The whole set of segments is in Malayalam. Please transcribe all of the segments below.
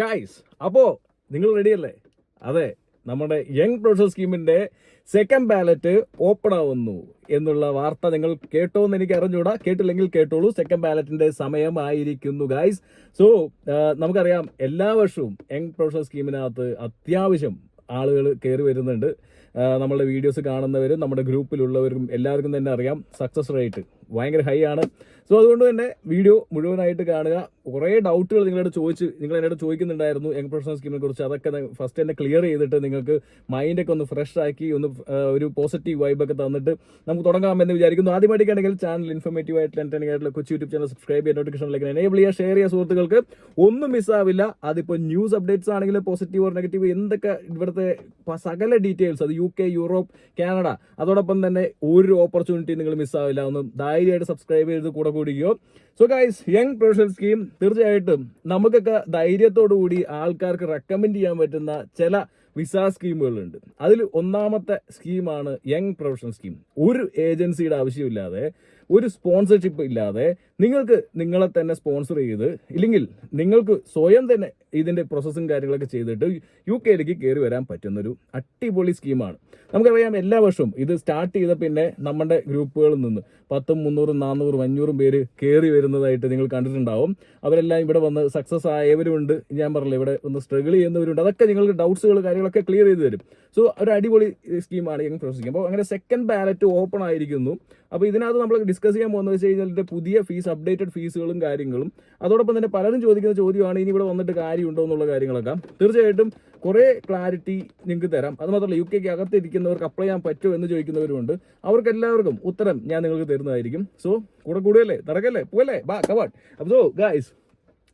ഗൈസ്, അപ്പോ നിങ്ങൾ റെഡിയല്ലേ? അതെ, നമ്മുടെ യങ് പ്രൊഫഷണൽ സ്കീമിന്റെ സെക്കൻഡ് ബാലറ്റ് ഓപ്പൺ ആവുന്നു എന്നുള്ള വാർത്ത നിങ്ങൾ കേട്ടോ എന്ന് എനിക്ക് അറിഞ്ഞൂടാ. കേട്ടില്ലെങ്കിൽ കേട്ടോളൂ. സെക്കൻഡ് ബാലറ്റിന്റെ സമയമായിരിക്കുന്നു ഗൈസ്. സോ നമുക്കറിയാം, എല്ലാ വർഷവും യങ് പ്രൊഫഷണൽ സ്കീമിനകത്ത് അത്യാവശ്യം ആളുകൾ കയറി വരുന്നുണ്ട്. നമ്മളുടെ വീഡിയോസ് കാണുന്നവരും നമ്മുടെ ഗ്രൂപ്പിലുള്ളവരും എല്ലാവർക്കും തന്നെ അറിയാം, സക്സസ് റേറ്റ് ഭയങ്കര ഹൈ ആണ്. സോ അതുകൊണ്ട് തന്നെ വീഡിയോ മുഴുവനായിട്ട് കാണുക. കുറേ ഡൗട്ടുകൾ നിങ്ങൾ എന്നോട് ചോദിക്കുന്നുണ്ടായിരുന്നു യങ് പ്രൊഫഷണൽ സ്കീമിനെ കുറിച്ച്. അതൊക്കെ ഫസ്റ്റ് തന്നെ ക്ലിയർ ചെയ്തിട്ട് നിങ്ങൾക്ക് മൈൻഡൊക്കെ ഒന്ന് ഫ്രഷ് ആക്കി ഒരു പോസിറ്റീവ് വൈബൊക്കെ തന്നിട്ട് നമുക്ക് തുടങ്ങാമെന്ന് വിചാരിക്കുന്നു. ആദ്യമായിട്ടാണെങ്കിൽ ചാനൽ ഇൻഫോർമേറ്റീവ് ആയിട്ടുള്ള എന്റർടൈനിംഗ് ആയിട്ടുള്ള കൊച്ചു യൂട്യൂബ് ചാനൽ സബ്സ്ക്രൈബ് ചെയ്യുക, നോട്ടിഫിക്കേഷനിലേക്ക് എനേബിൾ ചെയ്യുക, ഷെയർ ചെയ്യുക. സുഹൃത്തുക്കൾക്ക് ഒന്നും മിസ്സാവില്ല. അതിപ്പോൾ ന്യൂസ് അപ്ഡേറ്റ്സ് ആണെങ്കിലും പോസിറ്റീവ് ഓർ നെഗറ്റീവ് എന്തൊക്കെ ഇവിടുത്തെ സകല ഡീറ്റെയിൽസ്, അത് UK, യൂറോപ്പ്, കാനഡ, അതോടൊപ്പം തന്നെ ഒരു ഓപ്പർച്യൂണിറ്റി നിങ്ങൾ മിസ്സാവില്ല. ഒന്ന് ധൈര്യമായിട്ട് സബ്സ്ക്രൈബ് ചെയ്ത് കൂടെ കൂടിയോ. So guys, young professional scheme തീർച്ചയായിട്ടും നമുക്കൊക്കെ ധൈര്യത്തോടു കൂടി ആൾക്കാർക്ക് റെക്കമെൻഡ് ചെയ്യാൻ പറ്റുന്ന ചില വിസ സ്കീമുകളുണ്ട്. അതിൽ ഒന്നാമത്തെ സ്കീമാണ് യങ് പ്രൊഫഷണൽ സ്കീം. ഒരു ഏജൻസിയുടെ ആവശ്യമില്ലാതെ, ഒരു സ്പോൺസർഷിപ്പ് ഇല്ലാതെ നിങ്ങൾക്ക് നിങ്ങളെ തന്നെ സ്പോൺസർ ചെയ്ത്, ഇല്ലെങ്കിൽ നിങ്ങൾക്ക് സ്വയം തന്നെ ഇതിന്റെ പ്രോസസ്സും കാര്യങ്ങളൊക്കെ ചെയ്തിട്ട് UK കയറി വരാൻ പറ്റുന്നൊരു അടിപൊളി സ്കീമാണ്. നമുക്കറിയാം, എല്ലാ വർഷവും ഇത് സ്റ്റാർട്ട് ചെയ്ത പിന്നെ നമ്മുടെ ഗ്രൂപ്പുകളിൽ നിന്ന് 100, 300, 400, 500 പേര് കയറി വരുന്നതായിട്ട് നിങ്ങൾ കണ്ടിട്ടുണ്ടാവും. അവരെല്ലാം ഇവിടെ വന്ന് സക്സസ് ആയവരുണ്ട്, ഞാൻ പറഞ്ഞില്ല, ഇവിടെ ഒന്ന് സ്ട്രഗിൾ ചെയ്യുന്നവരുണ്ട്. അതൊക്കെ നിങ്ങൾക്ക് ഡൗട്ട്സുകൾ കാര്യങ്ങളൊക്കെ ക്ലിയർ ചെയ്ത് തരും. സോ ഒരു അടിപൊളി സ്കീമാണ് യങ് പ്രൊഫഷണൽ സ്കീം. അപ്പോൾ അങ്ങനെ സെക്കൻഡ് ബാലറ്റ് ഓപ്പൺ ആയിരിക്കുന്നു. അപ്പോൾ ഇതിനകത്ത് നമ്മൾ ഡിസ്കസ് ചെയ്യാൻ പോകുന്നത് വെച്ച് കഴിഞ്ഞാൽ ഇതിന്റെ പുതിയ ഫീസ്, അപ്ഡേറ്റഡ് ഫീസുകളും കാര്യങ്ങളും, അതോടൊപ്പം തന്നെ പലരും ചോദിക്കുന്ന ചോദ്യമാണ് ഇനി ഇവിടെ വന്നിട്ട് കാര്യമുണ്ടോ എന്നുള്ള കാര്യങ്ങളൊക്കെ. തീർച്ചയായിട്ടും കുറേ ക്ലാരിറ്റി നിങ്ങൾക്ക് തരാം. അത് മാത്രമല്ല, UK അകത്തിരിക്കുന്നവർക്ക് അപ്ലൈ ചെയ്യാൻ പറ്റുമോ എന്ന് ചോദിക്കുന്നവരുണ്ട്. അവർക്ക് എല്ലാവർക്കും ഉത്തരം ഞാൻ നിങ്ങൾക്ക് തരുന്നതായിരിക്കും. സോ കൂടെ കൂടിയല്ലേ, നടക്കല്ലേ, പോകല്ലേ, ബാ കവാട്ട്. അപ്പോൾ സോ ഗൈസ്,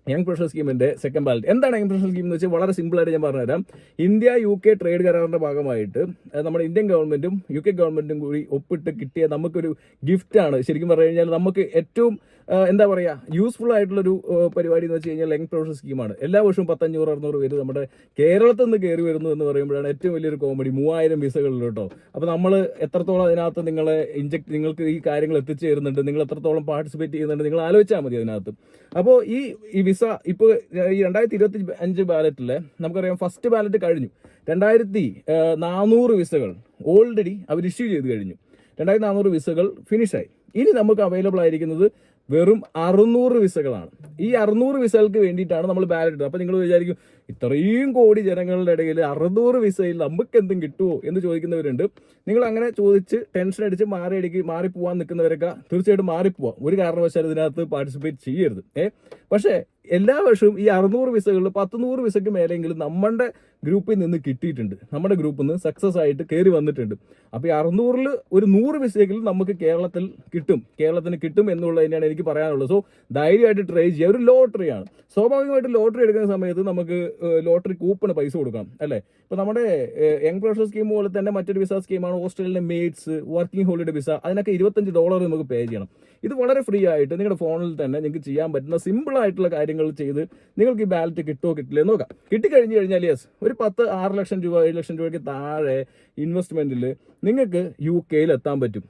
യങ് പ്രൊഫഷണൽ സ്കീമിന്റെ സെക്കൻഡ് ബാലറ്റ് എന്താണ്? യങ് പ്രൊഫഷണൽ സ്കീം എന്ന് വെച്ചാൽ വളരെ സിമ്പിൾ ആയിട്ട് ഞാൻ പറഞ്ഞുതരാം. India UK ട്രേഡ് കരാറിന്റെ ഭാഗമായിട്ട് നമ്മുടെ ഇന്ത്യൻ ഗവൺമെന്റും UK ഗവൺമെന്റും കൂടി ഒപ്പിട്ട് കിട്ടിയ നമുക്കൊരു ഗിഫ്റ്റാണ്. ശരിക്കും പറഞ്ഞു കഴിഞ്ഞാൽ നമുക്ക് ഏറ്റവും എന്താ പറയുക, യൂസ്ഫുൾ ആയിട്ടുള്ളൊരു പരിപാടി എന്ന് വെച്ച് കഴിഞ്ഞാൽ യങ് പ്രൊഫഷണൽ സ്കീമാണ്. എല്ലാ വർഷവും 500, 600 പേര് നമ്മുടെ കേരളത്തിൽ നിന്ന് കയറി വരുന്നു എന്ന് പറയുമ്പോഴാണ് ഏറ്റവും വലിയൊരു കോമഡി. 3000 വിസകളിൽ കേട്ടോ. അപ്പോൾ നമ്മൾ എത്രത്തോളം അതിനകത്ത് നിങ്ങൾക്ക് ഈ കാര്യങ്ങൾ എത്തിച്ചു തരുന്നുണ്ട്, നിങ്ങൾ എത്രത്തോളം പാർട്ടിസിപ്പേറ്റ് ചെയ്യുന്നുണ്ട്, നിങ്ങൾ ആലോചിച്ചാൽ മതി അതിനകത്ത്. അപ്പോൾ ഈ വിസ ഇപ്പോൾ ഈ 2025 ബാലറ്റില് നമുക്കറിയാം, ഫസ്റ്റ് ബാലറ്റ് കഴിഞ്ഞു. 2400 വിസകൾ ഓൾറെഡി അവർ ഇഷ്യൂ ചെയ്ത് കഴിഞ്ഞു. 2400 വിസകൾ ഫിനിഷായി. ഇനി നമുക്ക് അവൈലബിൾ ആയിരിക്കുന്നത് വെറും 600 വിസകളാണ്. ഈ 600 വിസകൾക്ക് വേണ്ടിയിട്ടാണ് നമ്മൾ ബാലറ്റ് ഇട്ടത്. അപ്പോൾ നിങ്ങൾ വിചാരിക്കും, ഇത്രയും കോടി ജനങ്ങളുടെ ഇടയിൽ 600 വിസയിൽ നമുക്ക് എന്തും കിട്ടുമോ എന്ന് ചോദിക്കുന്നവരുണ്ട്. നിങ്ങൾ അങ്ങനെ ചോദിച്ച് ടെൻഷൻ അടിച്ച് മാറിപ്പോവാൻ നിൽക്കുന്നവരൊക്കെ തീർച്ചയായിട്ടും മാറിപ്പോവാം. ഒരു കാരണവശാലും ഇതിനകത്ത് പാർട്ടിസിപ്പേറ്റ് ചെയ്യരുത്. പക്ഷേ എല്ലാ വർഷവും ഈ 600 വിസകളിൽ 100 വിസയ്ക്ക് മേലെങ്കിലും നമ്മുടെ ഗ്രൂപ്പിൽ നിന്ന് കിട്ടിയിട്ടുണ്ട്. നമ്മുടെ ഗ്രൂപ്പിൽ നിന്ന് സക്സസ് ആയിട്ട് കയറി വന്നിട്ടുണ്ട്. അപ്പോൾ ഈ 600ൽ ഒരു 100 വിസയെങ്കിലും നമുക്ക് കേരളത്തിന് കിട്ടും എന്നുള്ളത് തന്നെയാണ് എനിക്ക് പറയാനുള്ളത്. സോ ധൈര്യമായിട്ട് ട്രൈ ചെയ്യുക. ഒരു ലോട്ടറിയാണ്. സ്വാഭാവികമായിട്ട് ലോട്ടറി എടുക്കുന്ന സമയത്ത് നമുക്ക് ലോട്ടറി കൂപ്പണ് പൈസ കൊടുക്കാം, അല്ലേ? ഇപ്പോൾ നമ്മുടെ യങ് പ്രൊഫഷണൽ സ്കീം പോലെ തന്നെ മറ്റൊരു വിസ സ്കീമാണ് Australian mates working holiday visa. അതിനൊക്കെ $25 നമുക്ക് പേ ചെയ്യണം. ഇത് വളരെ ഫ്രീ ആയിട്ട് നിങ്ങളുടെ ഫോണിൽ തന്നെ നിങ്ങൾക്ക് ചെയ്യാൻ പറ്റുന്ന സിമ്പിൾ ആയിട്ടുള്ള കാര്യങ്ങൾ ചെയ്ത് നിങ്ങൾക്ക് ഈ ബാലറ്റ് കിട്ടുമോ കിട്ടില്ലേ നോക്കാം. കിട്ടിക്കഴിഞ്ഞ് കഴിഞ്ഞാൽ യെസ്, ഒരു 6 ലക്ഷം രൂപ 7 ലക്ഷം രൂപയ്ക്ക് താഴെ ഇൻവെസ്റ്റ്മെന്റിൽ നിങ്ങൾക്ക് UK എത്താൻ പറ്റും.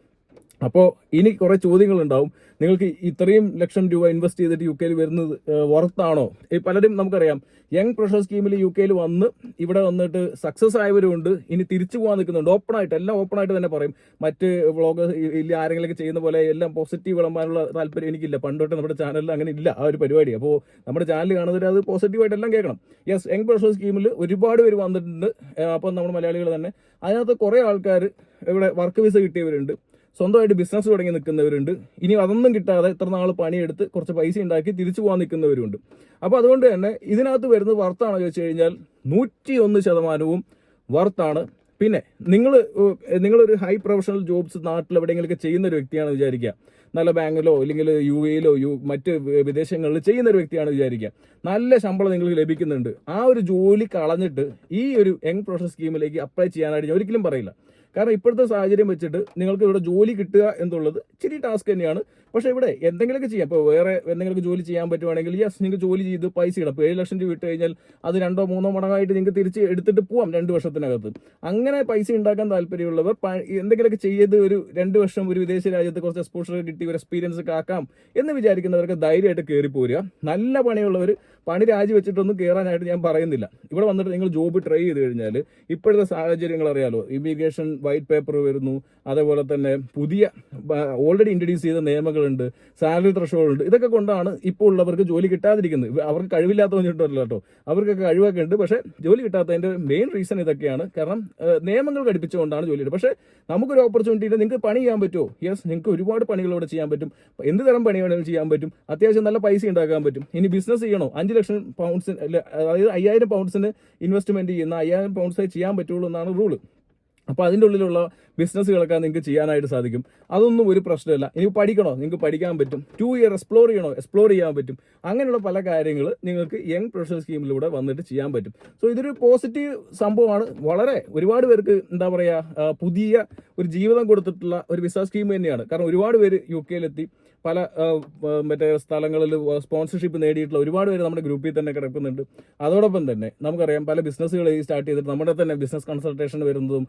അപ്പോൾ ഇനി കുറേ ചോദ്യങ്ങളുണ്ടാവും. നിങ്ങൾക്ക് ഇത്രയും ലക്ഷം രൂപ ഇൻവെസ്റ്റ് ചെയ്തിട്ട് UK വരുന്നത് വർത്താണോ? പലരും നമുക്കറിയാം, യങ് പ്രൊഫഷണൽ സ്കീമിൽ UK വന്ന് ഇവിടെ വന്നിട്ട് സക്സസ് ആയവരുണ്ട്, ഇനി തിരിച്ചു പോകാൻ നിൽക്കുന്നുണ്ട്. എല്ലാം ഓപ്പണായിട്ട് തന്നെ പറയും. മറ്റ് വ്ളോഗേഴ്സ് ഇല്ല ആരെങ്കിലൊക്കെ ചെയ്യുന്ന പോലെ എല്ലാം പോസിറ്റീവ് വിളമ്പാനുള്ള താല്പര്യം എനിക്കില്ല. പണ്ടോട്ട് നമ്മുടെ ചാനലിൽ അങ്ങനെ ഇല്ല ആ ഒരു പരിപാടി. അപ്പോൾ നമ്മുടെ ചാനൽ കാണുന്നവർ അത് പോസിറ്റീവായിട്ട് എല്ലാം കേൾക്കണം. യെസ്, യങ് പ്രൊഫഷണൽ സ്കീമിൽ ഒരുപാട് പേര് വന്നിട്ടുണ്ട്. അപ്പം നമ്മുടെ മലയാളികൾ തന്നെ അതിനകത്ത് കുറേ ആൾക്കാർ ഇവിടെ വർക്ക് വിസ കിട്ടിയവരുണ്ട്, സ്വന്തമായിട്ട് ബിസിനസ് തുടങ്ങി നിൽക്കുന്നവരുണ്ട്, ഇനി അതൊന്നും കിട്ടാതെ ഇത്ര നാൾ പണിയെടുത്ത് കുറച്ച് പൈസ ഉണ്ടാക്കി തിരിച്ചു പോകാൻ നിൽക്കുന്നവരുണ്ട്. അപ്പോൾ അതുകൊണ്ട് തന്നെ ഇതിനകത്ത് വരുന്നത് വർത്താണോ ചോദിച്ചു കഴിഞ്ഞാൽ 101% വർത്താണ്. പിന്നെ നിങ്ങളൊരു ഹൈ പ്രൊഫഷണൽ ജോബ്സ് നാട്ടിൽ എവിടെയെങ്കിലുമൊക്കെ ചെയ്യുന്ന ഒരു വ്യക്തിയാണെന്ന് വിചാരിക്കുക. നല്ല ബാങ്കിലോ അല്ലെങ്കിൽ UAE മറ്റ് വിദേശങ്ങളിൽ ചെയ്യുന്ന ഒരു വ്യക്തിയാണെന്ന് വിചാരിക്കുക. നല്ല ശമ്പളം നിങ്ങൾക്ക് ലഭിക്കുന്നുണ്ട്. ആ ഒരു ജോലി കളഞ്ഞിട്ട് ഈ ഒരു യങ് പ്രൊഫഷണൽ സ്കീമിലേക്ക് അപ്ലൈ ചെയ്യാനായിട്ട് ഞാൻ ഒരിക്കലും പറയില്ല. കാരണം ഇപ്പോഴത്തെ സാഹചര്യം വെച്ചിട്ട് നിങ്ങൾക്ക് ഇവിടെ ജോലി കിട്ടുക എന്നുള്ളത് ഇച്ചിരി ടാസ്ക് തന്നെയാണ്. പക്ഷേ ഇവിടെ എന്തെങ്കിലുമൊക്കെ ചെയ്യാം. ഇപ്പോൾ വേറെ എന്തെങ്കിലും ജോലി ചെയ്യാൻ പറ്റുവാണെങ്കിൽ യെസ്, നിങ്ങൾക്ക് ജോലി ചെയ്ത് പൈസ ഇടാം. ഇപ്പോൾ 7 ലക്ഷം രൂപ ഇട്ട് കഴിഞ്ഞാൽ അത് 2 3 മടങ്ങായിട്ട് നിങ്ങൾക്ക് തിരിച്ച് എടുത്തിട്ട് പോവാം 2 വർഷത്തിനകത്ത്. അങ്ങനെ പൈസ ഉണ്ടാക്കാൻ താല്പര്യമുള്ളവർ എന്തെങ്കിലുമൊക്കെ ചെയ്ത് ഒരു 2 വർഷം ഒരു വിദേശ രാജ്യത്ത് കുറച്ച് എക്സ്പോഷർ കിട്ടി ഒരു എക്സ്പീരിയൻസ് ഒക്കെ ആക്കാം എന്ന് വിചാരിക്കുന്നവർക്ക് ധൈര്യമായിട്ട് കയറി പോരുക. നല്ല പണിയുള്ളവർ പണി രാജിവെച്ചിട്ടൊന്നും കയറാനായിട്ട് ഞാൻ പറയുന്നില്ല. ഇവിടെ വന്നിട്ട് നിങ്ങൾ ജോബ് ട്രൈ ചെയ്ത് കഴിഞ്ഞാൽ ഇപ്പോഴത്തെ സാഹചര്യങ്ങൾ അറിയാലോ, ഇമിഗ്രേഷൻ വൈറ്റ് പേപ്പർ വരുന്നു, അതേപോലെ തന്നെ പുതിയ ഓൾറെഡി ഇൻട്രൊഡ്യൂസ് ചെയ്ത നിയമങ്ങളുണ്ട്, സാലറി ത്രഷോൾഡ്, ഇതൊക്കെ കൊണ്ടാണ് ഇപ്പോൾ ഉള്ളവർക്ക് ജോലി കിട്ടാതിരിക്കുന്നത്. അവർക്ക് കഴിവില്ലാത്തവന്നിട്ടല്ലോ കേട്ടോ, അവർക്കൊക്കെ കഴിവൊക്കെ ഉണ്ട്, പക്ഷേ ജോലി കിട്ടാത്തതിൻ്റെ മെയിൻ റീസൺ ഇതൊക്കെയാണ്. കാരണം നിയമങ്ങൾ ഘടിപ്പിച്ചുകൊണ്ടാണ് ജോലി കിട്ടുന്നത്. പക്ഷേ നമുക്കൊരു ഓപ്പർച്യൂണിറ്റി ഉണ്ട്, നിങ്ങൾക്ക് പണി ചെയ്യാൻ പറ്റുമോ? യെസ്, നിങ്ങൾക്ക് ഒരുപാട് പണികൾ ഇവിടെ ചെയ്യാൻ പറ്റും. എന്ത് തരം പണി വേണമെങ്കിലും ചെയ്യാൻ പറ്റും. അത്യാവശ്യം നല്ല പൈസ ഉണ്ടാക്കാൻ പറ്റും. ഇനി ബിസിനസ് ചെയ്യണോ, 5 ലക്ഷം പൗണ്ട്സിന്, അതായത് 5000 പൗണ്ട്സിന് ഇൻവെസ്റ്റ്മെന്റ് ചെയ്യുന്ന 5000 പൗണ്ട്സേ ചെയ്യാൻ പറ്റുള്ളൂ എന്നാണ് റൂള്. അപ്പോൾ അതിൻ്റെ ഉള്ളിലുള്ള ബിസിനസ്സുകളൊക്കെ നിങ്ങൾക്ക് ചെയ്യാനായിട്ട് സാധിക്കും. അതൊന്നും ഒരു പ്രശ്നമില്ല. ഇനി പഠിക്കണോ, നിങ്ങൾക്ക് പഠിക്കാൻ പറ്റും. 2 ഇയർ എക്സ്പ്ലോർ ചെയ്യണോ, എക്സ്പ്ലോർ ചെയ്യാൻ പറ്റും. അങ്ങനെയുള്ള പല കാര്യങ്ങൾ നിങ്ങൾക്ക് യങ് പ്രൊഫഷണൽ സ്കീമിലൂടെ വന്നിട്ട് ചെയ്യാൻ പറ്റും. സോ ഇതൊരു പോസിറ്റീവ് സംഭവമാണ്. വളരെ ഒരുപാട് പേർക്ക് എന്താ പറയുക, പുതിയ ഒരു ജീവിതം കൊടുത്തിട്ടുള്ള ഒരു വിസ സ്കീം തന്നെയാണ്. കാരണം ഒരുപാട് പേര് UK-ലെത്തി പല മറ്റേ സ്ഥലങ്ങളിൽ സ്പോൺസർഷിപ്പ് നേടിയിട്ടുള്ള ഒരുപാട് പേര് നമ്മുടെ ഗ്രൂപ്പിൽ തന്നെ കിടക്കുന്നുണ്ട്. അതോടൊപ്പം തന്നെ നമുക്കറിയാം പല ബിസിനസ്സുകൾ സ്റ്റാർട്ട് ചെയ്തിട്ട് നമ്മുടെ തന്നെ ബിസിനസ് കൺസൾട്ടേഷൻ വരുന്നതും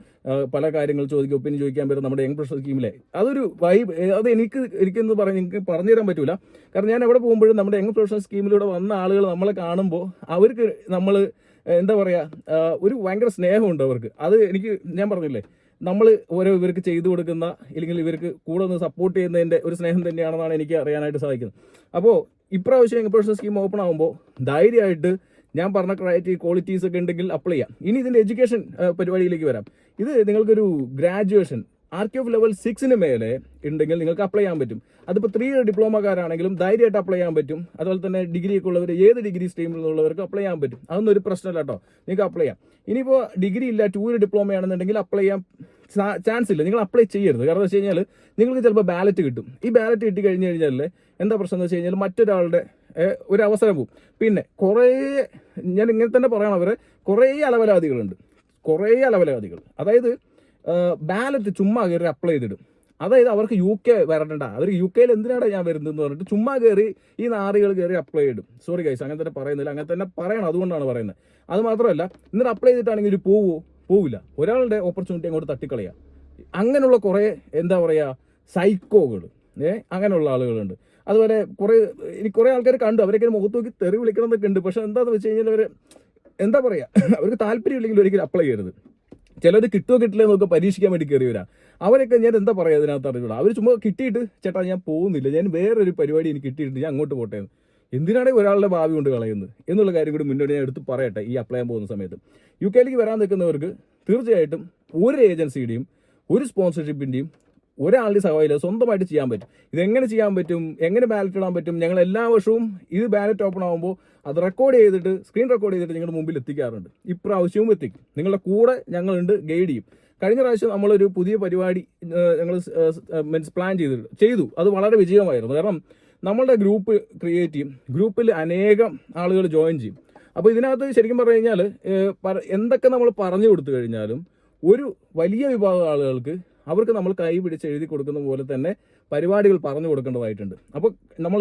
പല കാര്യങ്ങൾ ചോദിക്കും, ഒപ്പീനിയൻ ചോദിക്കാൻ വരും നമ്മുടെ യങ് പ്രൊഫഷണൽ സ്കീമിലെ. അതൊരു വൈബ്, അത് എനിക്കെന്ന് നിങ്ങൾക്ക് പറഞ്ഞു തരാൻ പറ്റൂല. കാരണം ഞാൻ എവിടെ പോകുമ്പോഴും നമ്മുടെ യങ് പ്രൊഫഷണൽ സ്കീമിലൂടെ വന്ന ആളുകൾ നമ്മളെ കാണുമ്പോൾ അവർക്ക് നമ്മൾ എന്താ പറയുക, ഒരു ഭയങ്കര സ്നേഹമുണ്ട് അവർക്ക്. അത് ഞാൻ പറഞ്ഞില്ലേ, നമ്മൾ ഓരോ ഇവർക്ക് ചെയ്തു കൊടുക്കുന്ന ഇല്ലെങ്കിൽ ഇവർക്ക് കൂടെ ഒന്ന് സപ്പോർട്ട് ചെയ്യുന്നതിൻ്റെ ഒരു സ്നേഹം തന്നെയാണെന്നാണ് എനിക്ക് അറിയാനായിട്ട് സാധിക്കുന്നത്. അപ്പോൾ ഇപ്രാവശ്യം യങ് പ്രൊഫഷണൽ സ്കീം ഓപ്പൺ ആകുമ്പോൾ ധൈര്യമായിട്ട് ഞാൻ പറഞ്ഞ ക്വാളിറ്റീസ് ഒക്കെ ഉണ്ടെങ്കിൽ അപ്ലൈ ചെയ്യാം. ഇനി ഇതിൻ്റെ എഡ്യൂക്കേഷൻ പരിപാടിയിലേക്ക് വരാം. ഇത് നിങ്ങൾക്കൊരു ഗ്രാജുവേഷൻ RQF ലെവൽ 6 മേലെ ഉണ്ടെങ്കിൽ നിങ്ങൾക്ക് അപ്ലൈ ചെയ്യാൻ പറ്റും. അതിപ്പോൾ 3 ഇയർ ഡിപ്ലോമക്കാരാണെങ്കിലും ധൈര്യമായിട്ട് അപ്ലൈ ചെയ്യാൻ പറ്റും. അതുപോലെ തന്നെ ഡിഗ്രി ഒക്കെ ഉള്ളവർ, ഏത് ഡിഗ്രി സ്ട്രീമിലുള്ളവർക്ക് അപ്ലൈ ചെയ്യാൻ പറ്റും. അതൊന്നും ഒരു പ്രശ്നമില്ല കേട്ടോ, നിങ്ങൾക്ക് അപ്ലൈ ചെയ്യാം. ഇനിയിപ്പോൾ ഡിഗ്രി ഇല്ല, 2 ഇയർ ഡിപ്ലോമയാണെന്നുണ്ടെങ്കിൽ അപ്ലൈ ചെയ്യാൻ ചാൻസ് ഇല്ല. നിങ്ങൾ അപ്ലൈ ചെയ്യരുത്. കാരണം വെച്ച് കഴിഞ്ഞാൽ നിങ്ങൾക്ക് ചിലപ്പോൾ ബാലറ്റ് കിട്ടും. ഈ ബാലറ്റ് കിട്ടി കഴിഞ്ഞ് കഴിഞ്ഞാൽ എന്താ പ്രശ്നം എന്ന് വെച്ച് കഴിഞ്ഞാൽ മറ്റൊരാളുടെ ഒരു അവസരം പോകും. പിന്നെ കുറേ, ഞാൻ ഇങ്ങനെ തന്നെ പറയണം, അവരെ കുറേ അലവലാദികളുണ്ട്. അതായത് ബാലറ്റ് ചുമ്മാ കയറി അപ്ലൈ ചെയ്തിടും. അതായത് അവർക്ക് UK വരണ്ട, അവർ UK-യിൽ എന്തിനാണ് ഞാൻ വരുന്നതെന്ന് പറഞ്ഞിട്ട് ചുമ്മാ കയറി ഈ നാറികൾ കയറി അപ്ലൈ ചെയ്തിടും. സോറി ഗൈസ്, അങ്ങനെ തന്നെ പറയുന്നില്ല, അങ്ങനെ തന്നെ പറയണം, അതുകൊണ്ടാണ് പറയുന്നത്. അത് മാത്രമല്ല, എന്നിട്ട് അപ്ലൈ ചെയ്തിട്ടാണെങ്കിൽ പോവില്ല. ഒരാളുടെ ഓപ്പർച്യൂണിറ്റി അങ്ങോട്ട് തട്ടിക്കളയാം. അങ്ങനെയുള്ള കുറേ എന്താ പറയുക സൈക്കോകൾ, അങ്ങനെയുള്ള ആളുകളുണ്ട്. അതുപോലെ കുറേ ആൾക്കാർ കണ്ടു, അവരൊക്കെ മുഖത്ത് നോക്കി തെറി വിളിക്കണം എന്നൊക്കെ ഉണ്ട്. പക്ഷെ എന്താണെന്ന് വെച്ച് കഴിഞ്ഞാൽ എന്താ പറയുക, അവർക്ക് താല്പര്യം ഇല്ലെങ്കിൽ ഒരിക്കലും അപ്ലൈ ചെയ്യരുത്. ചിലർ കിട്ടുമോ കിട്ടില്ല എന്നൊക്കെ പരീക്ഷിക്കാൻ വേണ്ടി കയറി വരാം. അവരൊക്കെ ഞാൻ എന്താ പറയുക അതിനകത്ത് അറിയില്ല. അവർ ചുമ്മാ കിട്ടിയിട്ട് ചേട്ടാ ഞാൻ പോകുന്നില്ല, ഞാൻ വേറൊരു പരിപാടി എനിക്ക് കിട്ടിയിട്ട് ഞാൻ അങ്ങോട്ട് പോട്ടെ, എന്തിനാണ് ഒരാളുടെ ഭാവി കൊണ്ട് കളയുന്നത് എന്നുള്ള കാര്യം കൂടി മുന്നോട്ട് ഞാൻ എടുത്ത് പറയട്ടെ. ഈ അപ്ലൈ ചെയ്യാൻ പോകുന്ന സമയത്ത് UK-ലേക്ക് വരാൻ നിൽക്കുന്നവർക്ക് തീർച്ചയായിട്ടും ഒരു ഏജൻസിയുടെയും ഒരു സ്പോൺസർഷിപ്പിൻ്റെയും ഒരാളുടെ സഹായമില്ല, സ്വന്തമായിട്ട് ചെയ്യാൻ പറ്റും. ഇതെങ്ങനെ ചെയ്യാൻ പറ്റും, എങ്ങനെ ബാലറ്റ് ഇടാൻ പറ്റും? ഞങ്ങൾ എല്ലാ വർഷവും ഇത് ബാലറ്റ് ഓപ്പൺ ആകുമ്പോൾ അത് റെക്കോർഡ് ചെയ്തിട്ട്, സ്ക്രീൻ റെക്കോർഡ് ചെയ്തിട്ട് നിങ്ങളുടെ മുമ്പിൽ എത്തിക്കാറുണ്ട്. ഇപ്രാവശ്യവും എത്തിക്കും. നിങ്ങളുടെ കൂടെ ഞങ്ങളുണ്ട്, ഗൈഡ് ചെയ്യും. കഴിഞ്ഞ പ്രാവശ്യം നമ്മളൊരു പുതിയ പരിപാടി ഞങ്ങൾ പ്ലാൻ ചെയ്തു. അത് വളരെ വിജയമായിരുന്നു. കാരണം നമ്മളുടെ ഗ്രൂപ്പ് ക്രിയേറ്റ് ചെയ്യും, ഗ്രൂപ്പിൽ അനേകം ആളുകൾ ജോയിൻ ചെയ്യും. അപ്പോൾ ഇതിനകത്ത് ശരിക്കും പറഞ്ഞു കഴിഞ്ഞാൽ എന്തൊക്കെ നമ്മൾ പറഞ്ഞു കൊടുത്തു കഴിഞ്ഞാലും ഒരു വലിയ വിഭാഗം ആളുകൾക്ക് അവർക്ക് നമ്മൾ കൈ പിടിച്ച് എഴുതി കൊടുക്കുന്ന പോലെ തന്നെ പരിപാടികൾ പറഞ്ഞു കൊടുക്കേണ്ടതായിട്ടുണ്ട്. അപ്പോൾ നമ്മൾ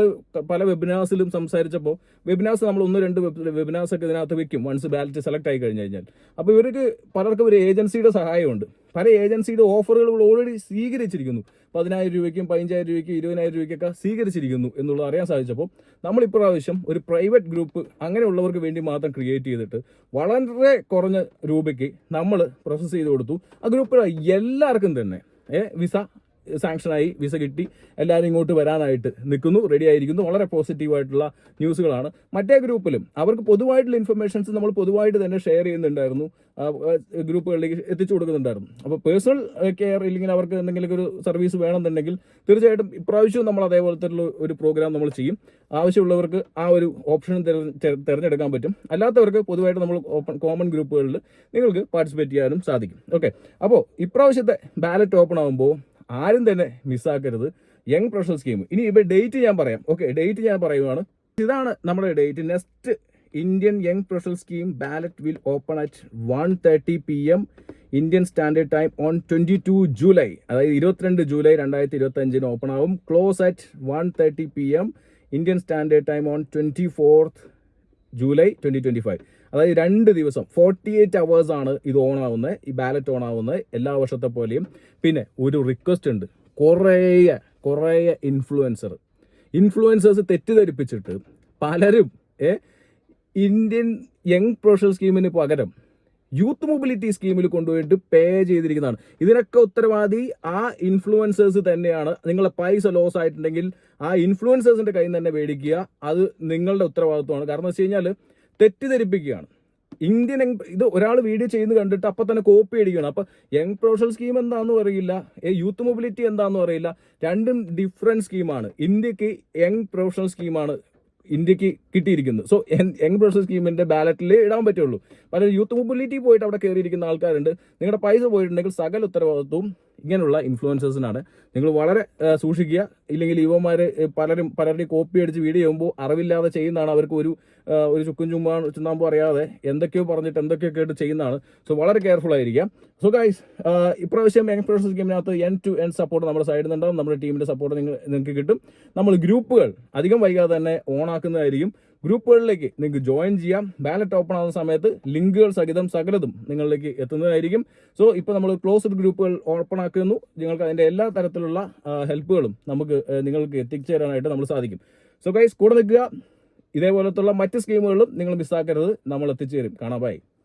പല വെബിനാഴ്സിലും സംസാരിച്ചപ്പോൾ വെബിനാഴ്സ് നമ്മൾ 1-2 വെബിനാഴ്സൊക്കെ ഇതിനകത്ത് വെക്കും വൺസ് ബാലറ്റ് സെലക്ട് ആയി കഴിഞ്ഞാൽ. അപ്പോൾ ഇവർക്ക് പലർക്കും ഒരു ഏജൻസിയുടെ സഹായമുണ്ട്. പല ഏജൻസിയുടെ ഓഫറുകൾ ഓൾറെഡി സ്വീകരിച്ചിരിക്കുന്നു. 10,000 രൂപയ്ക്കും 15,000 രൂപയ്ക്കും 20,000 രൂപയ്ക്കൊക്കെ സ്വീകരിച്ചിരിക്കുന്നു എന്നുള്ളത് അറിയാൻ സാധിച്ചപ്പോൾ നമ്മൾ ഇപ്രാവശ്യം ഒരു പ്രൈവറ്റ് ഗ്രൂപ്പ് അങ്ങനെയുള്ളവർക്ക് വേണ്ടി മാത്രം ക്രിയേറ്റ് ചെയ്തിട്ട് വളരെ കുറഞ്ഞ രൂപയ്ക്ക് നമ്മൾ പ്രോസസ്സ് ചെയ്ത് കൊടുത്തു. ആ ഗ്രൂപ്പിൽ എല്ലാവർക്കും തന്നെ വിസ സാങ്ഷനായി, വിസ കിട്ടി, എല്ലാവരും ഇങ്ങോട്ട് വരാനായിട്ട് നിൽക്കുന്നു, റെഡി ആയിരിക്കുന്നു. വളരെ പോസിറ്റീവായിട്ടുള്ള ന്യൂസുകളാണ്. മറ്റേ ഗ്രൂപ്പിലും അവർക്ക് പൊതുവായിട്ടുള്ള ഇൻഫർമേഷൻസ് നമ്മൾ പൊതുവായിട്ട് തന്നെ ഷെയർ ചെയ്യുന്നുണ്ടായിരുന്നു, ഗ്രൂപ്പുകളിലേക്ക് എത്തിച്ചു കൊടുക്കുന്നുണ്ടായിരുന്നു. അപ്പോൾ പേഴ്സണൽ കെയർ ഇല്ലെങ്കിൽ അവർക്ക് എന്തെങ്കിലും ഒരു സർവീസ് വേണമെന്നുണ്ടെങ്കിൽ തീർച്ചയായിട്ടും ഇപ്രാവശ്യവും നമ്മൾ അതേപോലത്തെ ഒരു പ്രോഗ്രാം നമ്മൾ ചെയ്യും. ആവശ്യമുള്ളവർക്ക് ആ ഒരു ഓപ്ഷൻ തിരഞ്ഞെടുക്കാൻ പറ്റും. അല്ലാത്തവർക്ക് പൊതുവായിട്ട് നമ്മൾ കോമൺ ഗ്രൂപ്പുകളിൽ നിങ്ങൾക്ക് പാർട്ടിസിപ്പേറ്റ് ചെയ്യാനും സാധിക്കും. ഓക്കെ, അപ്പോൾ ഇപ്രാവശ്യത്തെ ബാലറ്റ് ഓപ്പൺ ആകുമ്പോൾ ആരും തന്നെ മിസ്സാക്കരുത് യങ് പ്രൊഫഷണൽ സ്കീം. ഇനി ഇപ്പോൾ ഡേറ്റ് ഞാൻ പറയാം. ഓക്കെ, ഡേറ്റ് ഞാൻ പറയുവാണ്. ഇതാണ് നമ്മുടെ date. Next Indian young professional scheme ballot will open at 1:30 PM Indian standard time on 22 July. അതായത് 22 ജൂലൈ 2025 ഓപ്പൺ ആവും. Close at 1:30 PM Indian standard time on 24th July 2025. അതായത് 2 ദിവസം 48 hours ആണ് ഇത് ഓൺ ആവുന്നത്, ഈ ബാലറ്റ് ഓൺ ആവുന്നത് എല്ലാ വർഷത്തെ പോലെയും. പിന്നെ ഒരു റിക്വസ്റ്റ് ഉണ്ട്. കുറേ ഇൻഫ്ലുവൻസേഴ്സ് തെറ്റിദ്ധരിപ്പിച്ചിട്ട് പലരും ഇന്ത്യൻ യങ് പ്രൊഫഷണൽ സ്കീമിന് പകരം യൂത്ത് മൊബിലിറ്റി സ്കീമിൽ കൊണ്ടുപോയിട്ട് പേ ചെയ്തിരിക്കുന്നതാണ്. ഇതിനൊക്കെ ഉത്തരവാദി ആ ഇൻഫ്ലുവൻസേഴ്സ് തന്നെയാണ്. നിങ്ങളുടെ പൈസ ലോസ് ആയിട്ടുണ്ടെങ്കിൽ ആ ഇൻഫ്ലുവൻസേഴ്സിന്റെ കയ്യിൽ നിന്ന് തന്നെ മേടിക്കുക. അത് നിങ്ങളുടെ ഉത്തരവാദിത്വമാണ്. കാരണം എന്ന് വെച്ച് കഴിഞ്ഞാൽ തെറ്റിദ്ധരിപ്പിക്കുകയാണ്. ഇത് ഒരാൾ വീഡിയോ ചെയ്യുന്നത് കണ്ടിട്ട് അപ്പം തന്നെ കോപ്പി അടിക്കണം. അപ്പം യങ് പ്രൊഫഷണൽ സ്കീം എന്താണെന്നും അറിയില്ല, യൂത്ത് മൊബിലിറ്റി എന്താണെന്നും അറിയില്ല. രണ്ടും ഡിഫറെൻറ്റ് സ്കീമാണ്. ഇന്ത്യക്ക് യങ് പ്രൊഫഷണൽ സ്കീമാണ് ഇന്ത്യക്ക് കിട്ടിയിരിക്കുന്നത്. സോ യങ് പ്രൊഫഷണൽ സ്കീമിന്റെ ബാലറ്റിൽ ഇടാൻ പറ്റുള്ളൂ. പല യൂത്ത് മൊബിലിറ്റി പോയിട്ട് അവിടെ കയറിയിരിക്കുന്ന ആൾക്കാരുണ്ട്. നിങ്ങളുടെ പൈസ പോയിട്ടുണ്ടെങ്കിൽ സകല ഉത്തരവാദിത്വവും ഇങ്ങനെയുള്ള ഇൻഫ്ലുവൻസേഴ്സിനാണ്. നിങ്ങൾ വളരെ സൂക്ഷിക്കുക. ഇല്ലെങ്കിൽ പലരുടെയും കോപ്പി അടിച്ച് വീഡിയോ ചെയ്യുമ്പോൾ അറിവില്ലാതെ ചെയ്യുന്നതാണ്. അവർക്ക് ഒരു ചുക്കും ചുണ്ണാമ്പും അറിയാതെ എന്തൊക്കെയോ പറഞ്ഞിട്ട് എന്തൊക്കെയോ കേട്ട് ചെയ്യുന്നതാണ്. സോ വളരെ കെയർഫുൾ ആയിരിക്കാം. സോ ഗൈസ്, ഇപ്രാവശ്യം യങ് പ്രൊഫഷണൽ സ്കീമിനകത്ത് എൻഡ് ടു എൻഡ് സപ്പോർട്ട് നമ്മുടെ സൈഡിൽ നിന്നുണ്ടാവും. നമ്മുടെ ടീമിന്റെ സപ്പോർട്ട് നിങ്ങൾക്ക് കിട്ടും. നമ്മൾ ഗ്രൂപ്പുകൾ അധികം വൈകാതെ തന്നെ ഓൺ ആക്കുന്നതായിരിക്കും. ഗ്രൂപ്പുകളിലേക്ക് നിങ്ങൾക്ക് ജോയിൻ ചെയ്യാം. ബാലറ്റ് ഓപ്പൺ ആവുന്ന സമയത്ത് ലിങ്കുകൾ സഹിതം സകലതും നിങ്ങളിലേക്ക് എത്തുന്നതായിരിക്കും. സോ ഇപ്പോൾ നമ്മൾ ക്ലോസ്ഡ് ഗ്രൂപ്പുകൾ ഓപ്പൺ ആക്കുന്നു. നിങ്ങൾക്ക് അതിൻ്റെ എല്ലാ തരത്തിലുള്ള ഹെൽപ്പുകളും നിങ്ങൾക്ക് എത്തിച്ചേരാനായിട്ട് നമ്മൾ സാധിക്കും. സോ ഗൈസ്, കൂടെ നിൽക്കുക. ഇതേപോലത്തുള്ള മറ്റ് സ്കീമുകളും നിങ്ങൾ മിസ്സാക്കരുത്. നമ്മൾ എത്തിച്ചേരും. കാണാം. ബൈ.